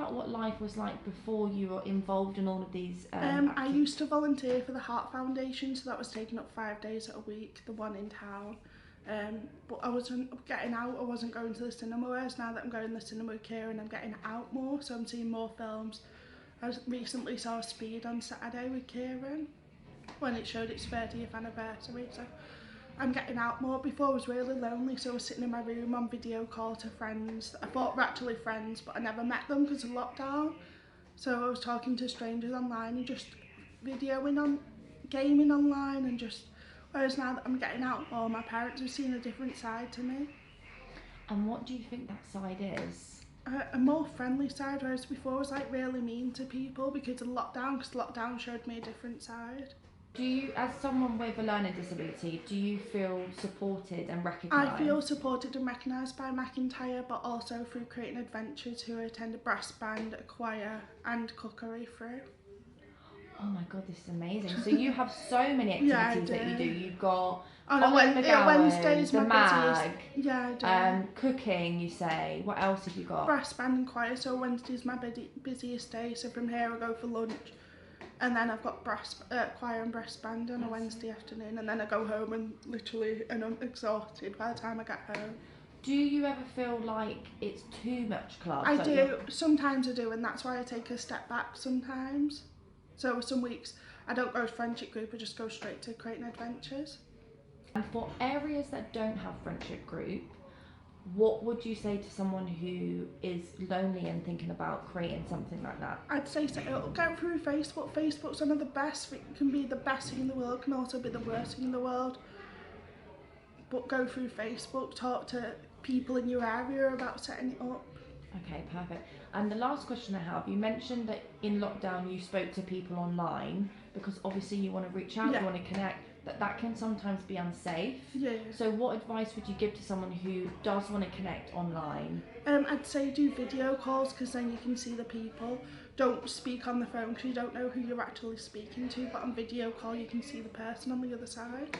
about what life was like before you were involved in all of these I used to volunteer for the Heart Foundation, so that was taking up 5 days a week, the one in town. But I wasn't getting out, I wasn't going to the cinema, whereas now that I'm going to the cinema with Kieran, I'm getting out more, so I'm seeing more films. I recently saw Speed on Saturday with Kieran when it showed its 30th anniversary, so I'm getting out more. Before I was really lonely, so I was sitting in my room on video call to friends. I thought were actually friends, but I never met them because of lockdown. So I was talking to strangers online and just videoing on, gaming online, and just, whereas now that I'm getting out more, my parents have seen a different side to me. And what do you think that side is? A more friendly side, whereas before I was like really mean to people because of lockdown, because lockdown showed me a different side. Do you, as someone with a learning disability, do you feel supported and recognised? I feel supported and recognised by McIntyre, but also through Creating Adventures, who I attended brass band, a choir and cookery through. Oh my god, this is amazing. So you have so many activities that you do. You've got Wednesday's the my mag, busiest. Yeah, I do. Cooking, you say. What else have you got? Brass band and choir, so Wednesday's my busiest day, so from here I go for lunch. And then I've got choir and brass band on a Wednesday afternoon, and then I go home and I'm exhausted by the time I get home. Do you ever feel like it's too much club? I do, sometimes I do, and that's why I take a step back sometimes. So some weeks I don't go to friendship group, I just go straight to Creating Adventures. And for areas that don't have friendship group, what would you say to someone who is lonely and thinking about creating something like that? I'd say it'll go through Facebook. Facebook's one of the best. It can be the best thing in the world, can also be the worst thing in the world. But go through Facebook, talk to people in your area about setting it up. Okay, perfect. And the last question I have, you mentioned that in lockdown you spoke to people online because obviously you want to reach out, you want to connect, that can sometimes be unsafe. Yeah. So what advice would you give to someone who does want to connect online? I'd say do video calls, because then you can see the people. Don't speak on the phone because you don't know who you're actually speaking to, but on video call you can see the person on the other side.